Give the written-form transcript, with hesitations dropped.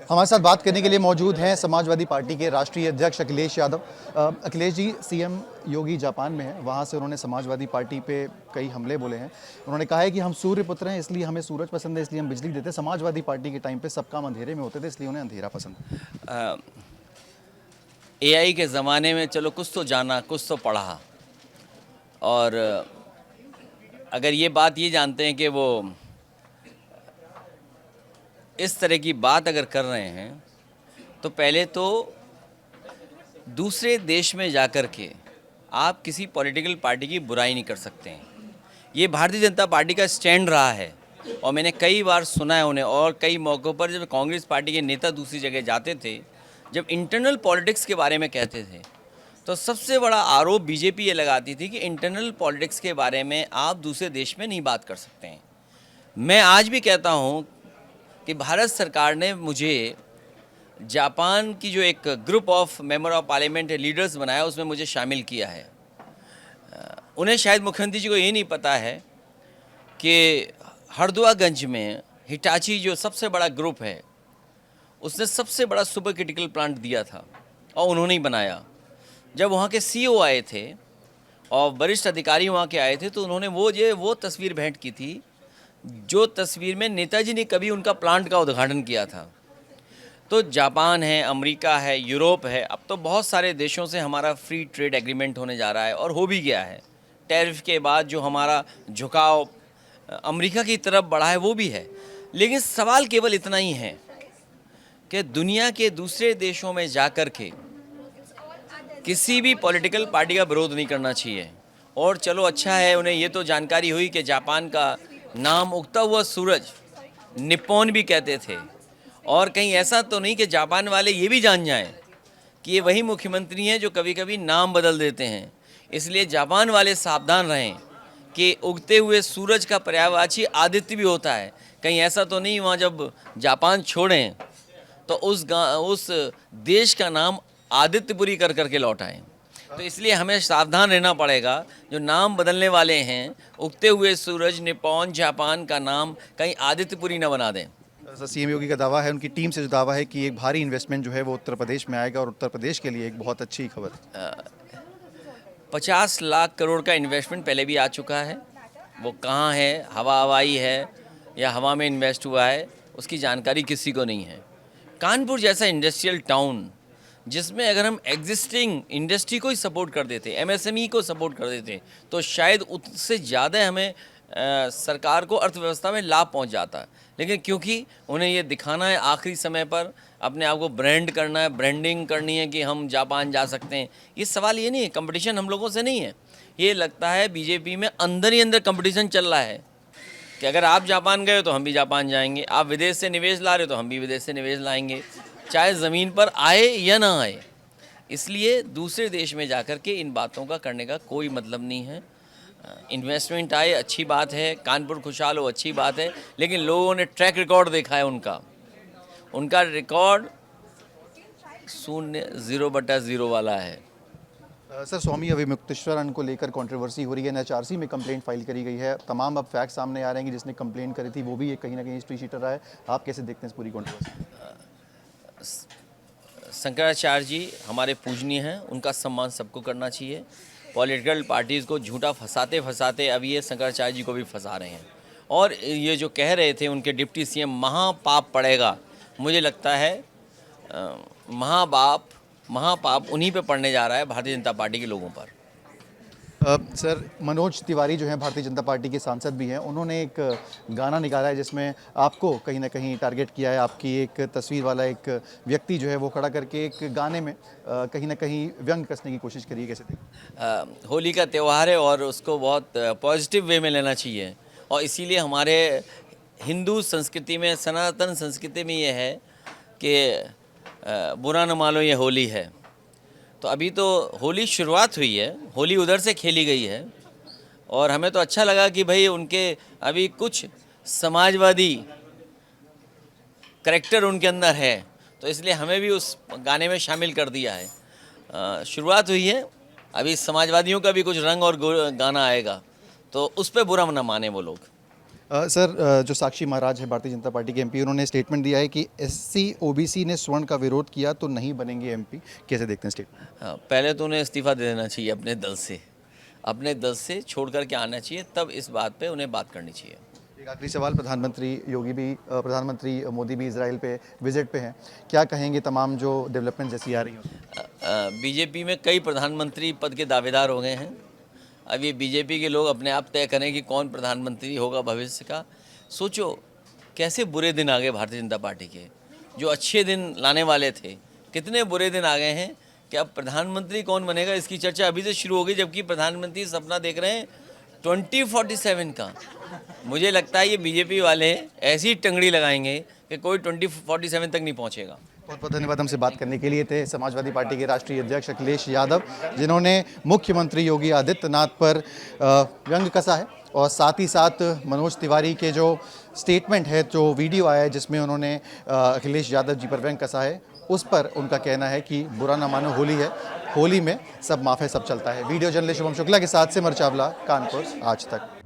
हमारे साथ बात करने के लिए मौजूद हैं समाजवादी पार्टी के राष्ट्रीय अध्यक्ष अखिलेश यादव। अखिलेश जी, सीएम योगी जापान में हैं, वहाँ से उन्होंने समाजवादी पार्टी पे कई हमले बोले हैं। उन्होंने कहा है कि हम सूर्य पुत्र हैं, इसलिए हमें सूरज पसंद है, इसलिए हम बिजली देते हैं। समाजवादी पार्टी के टाइम पे सब काम अंधेरे में होते थे, इसलिए उन्हें अंधेरा पसंद है। एआई के ज़माने में चलो कुछ तो जाना, कुछ तो पढ़ा, और अगर ये बात ये जानते हैं कि वो इस तरह की बात अगर कर रहे हैं तो पहले तो दूसरे देश में जाकर के आप किसी पॉलिटिकल पार्टी की बुराई नहीं कर सकते हैं। ये भारतीय जनता पार्टी का स्टैंड रहा है और मैंने कई बार सुना है उन्हें, और कई मौक़ों पर जब कांग्रेस पार्टी के नेता दूसरी जगह जाते थे, जब इंटरनल पॉलिटिक्स के बारे में कहते थे, तो सबसे बड़ा आरोप बीजेपी ये लगाती थी कि इंटरनल पॉलिटिक्स के बारे में आप दूसरे देश में नहीं बात कर सकते हैं। मैं आज भी कहता हूँ कि भारत सरकार ने मुझे जापान की जो एक group of member of parliament leaders बनाया, उसमें मुझे शामिल किया है। उन्हें शायद मुख्यमंत्री जी को ये नहीं पता है कि हरदुआगंज में हिटाची जो सबसे बड़ा ग्रुप है, उसने सबसे बड़ा सुपर क्रिटिकल प्लांट दिया था और उन्होंने ही बनाया। जब वहाँ के सीईओ आए थे और वरिष्ठ अधिकारी वहाँ के आए थे, तो उन्होंने वो तस्वीर भेंट की थी जो तस्वीर में नेताजी ने कभी उनका प्लांट का उद्घाटन किया था। तो जापान है, अमेरिका है, यूरोप है, अब तो बहुत सारे देशों से हमारा फ्री ट्रेड एग्रीमेंट होने जा रहा है और हो भी गया है। टैरिफ के बाद जो हमारा झुकाव अमेरिका की तरफ बढ़ा है वो भी है। लेकिन सवाल केवल इतना ही है कि दुनिया के दूसरे देशों में जाकर के किसी भी पॉलिटिकल पार्टी का विरोध नहीं करना चाहिए। और चलो अच्छा है, उन्हें ये तो जानकारी हुई कि जापान का नाम उगता हुआ सूरज निप्पॉन भी कहते थे, और कहीं ऐसा तो नहीं कि जापान वाले ये भी जान जाएं कि ये वही मुख्यमंत्री हैं जो कभी कभी नाम बदल देते हैं। इसलिए जापान वाले सावधान रहें कि उगते हुए सूरज का पर्यायवाची आदित्य भी होता है। कहीं ऐसा तो नहीं वहाँ जब जापान छोड़ें तो उस देश का नाम आदित्यपुरी कर करके लौट आएँ। तो इसलिए हमें सावधान रहना पड़ेगा। जो नाम बदलने वाले हैं, उगते हुए सूरज निप्पॉन जापान का नाम कहीं आदित्यपुरी न बना दें। सीएम योगी का दावा है, उनकी टीम से जो दावा है कि एक भारी इन्वेस्टमेंट जो है वो उत्तर प्रदेश में आएगा और उत्तर प्रदेश के लिए एक बहुत अच्छी खबर। 50 लाख करोड़ का इन्वेस्टमेंट पहले भी आ चुका है। वो कहाँ है, हवाई है या हवा में इन्वेस्ट हुआ है, उसकी जानकारी किसी को नहीं है। कानपुर जैसा इंडस्ट्रियल टाउन, जिसमें अगर हम एग्जिस्टिंग इंडस्ट्री को ही सपोर्ट कर देते, एमएसएमई को सपोर्ट कर देते, तो शायद उससे ज़्यादा हमें सरकार को अर्थव्यवस्था में लाभ पहुंच जाता है। लेकिन क्योंकि उन्हें ये दिखाना है आखिरी समय पर, अपने आप को ब्रांड करना है, ब्रांडिंग करनी है कि हम जापान जा सकते हैं। ये सवाल ये नहीं है, कंपटीशन हम लोगों से नहीं है। ये लगता है बीजेपी में अंदर ही अंदर कंपटीशन चल रहा है कि अगर आप जापान गए तो हम भी जापान जाएंगे, आप विदेश से निवेश ला रहे हो तो हम भी विदेश से निवेश लाएंगे, चाहे ज़मीन पर आए या ना आए। इसलिए दूसरे देश में जाकर के इन बातों का करने का कोई मतलब नहीं है। इन्वेस्टमेंट आए, अच्छी बात है, कानपुर खुशहाल हो, अच्छी बात है, लेकिन लोगों ने ट्रैक रिकॉर्ड देखा है उनका रिकॉर्ड 0/0 वाला है। सर, स्वामी अविमुक्तेश्वरन को लेकर कंट्रोवर्सी हो रही है, एनएचआरसी में कंप्लेंट फाइल करी गई है। तमाम अब फैक्ट सामने आ रहे हैं कि जिसने कंप्लेंट करी थी वो भी कहीं ना कहीं हिस्ट्री शीटर रहा है। आप कैसे देखते हैं इस पूरी कंट्रोवर्सी? शंकराचार्य जी हमारे पूजनीय हैं, उनका सम्मान सबको करना चाहिए। पॉलिटिकल पार्टीज़ को झूठा फंसाते फंसाते अब ये शंकराचार्य जी को भी फंसा रहे हैं। और ये जो कह रहे थे उनके डिप्टी सीएम महापाप पड़ेगा, मुझे लगता है महापाप उन्हीं पे पड़ने जा रहा है, भारतीय जनता पार्टी के लोगों पर। सर, मनोज तिवारी जो हैं भारतीय जनता पार्टी के सांसद भी हैं, उन्होंने एक गाना निकाला है जिसमें आपको कहीं ना कहीं टारगेट किया है। आपकी एक तस्वीर वाला एक व्यक्ति जो है वो खड़ा करके एक गाने में कहीं ना कहीं व्यंग कसने की कोशिश करिए, कैसे देखिए? होली का त्यौहार है और उसको बहुत पॉजिटिव वे में लेना चाहिए, और इसीलिए हमारे हिंदू संस्कृति में, सनातन संस्कृति में ये है कि बुरा न मानो ये होली है। तो अभी तो होली शुरुआत हुई है, होली उधर से खेली गई है, और हमें तो अच्छा लगा कि भाई उनके अभी कुछ समाजवादी करैक्टर उनके अंदर है, तो इसलिए हमें भी उस गाने में शामिल कर दिया है। शुरुआत हुई है, अभी समाजवादियों का भी कुछ रंग और गाना आएगा, तो उस पर बुरा न माने वो लोग। सर, जो साक्षी महाराज है भारतीय जनता पार्टी के एमपी, उन्होंने स्टेटमेंट दिया है कि एससी ओबीसी ने स्वर्ण का विरोध किया तो नहीं बनेंगे एमपी। कैसे देखते हैं स्टेटमेंट? हाँ, पहले तो उन्हें इस्तीफ़ा दे देना चाहिए अपने दल से छोड़ करके आना चाहिए, तब इस बात पे उन्हें बात करनी चाहिए। एक आखिरी सवाल, प्रधानमंत्री मोदी भी इसराइल पे विजिट पे हैं, क्या कहेंगे तमाम जो डेवलपमेंट जैसी आ रही हैं? बीजेपी में कई प्रधानमंत्री पद के दावेदार हो गए हैं। अब ये बीजेपी के लोग अपने आप तय करें कि कौन प्रधानमंत्री होगा भविष्य का। सोचो कैसे बुरे दिन आ गए भारतीय जनता पार्टी के, जो अच्छे दिन लाने वाले थे, कितने बुरे दिन आ गए हैं कि अब प्रधानमंत्री कौन बनेगा इसकी चर्चा अभी से शुरू हो गई, जबकि प्रधानमंत्री सपना देख रहे हैं 2047 का। मुझे लगता है ये बीजेपी वाले ऐसी टंगड़ी लगाएंगे कि कोई 2047 तक नहीं पहुंचेगा। बहुत बहुत धन्यवाद हमसे बात करने के लिए। थे समाजवादी पार्टी के राष्ट्रीय अध्यक्ष अखिलेश यादव, जिन्होंने मुख्यमंत्री योगी आदित्यनाथ पर व्यंग कसा है, और साथ ही साथ मनोज तिवारी के जो स्टेटमेंट है, जो वीडियो आया है जिसमें उन्होंने अखिलेश यादव जी पर व्यंग कसा है, उस पर उनका कहना है कि बुरा ना मानो होली है, होली में सब माफ़ है, सब चलता है। वीडियो जर्नलिस्ट शुभम शुक्ला के साथ सिमर चावला, कानपुर आज तक।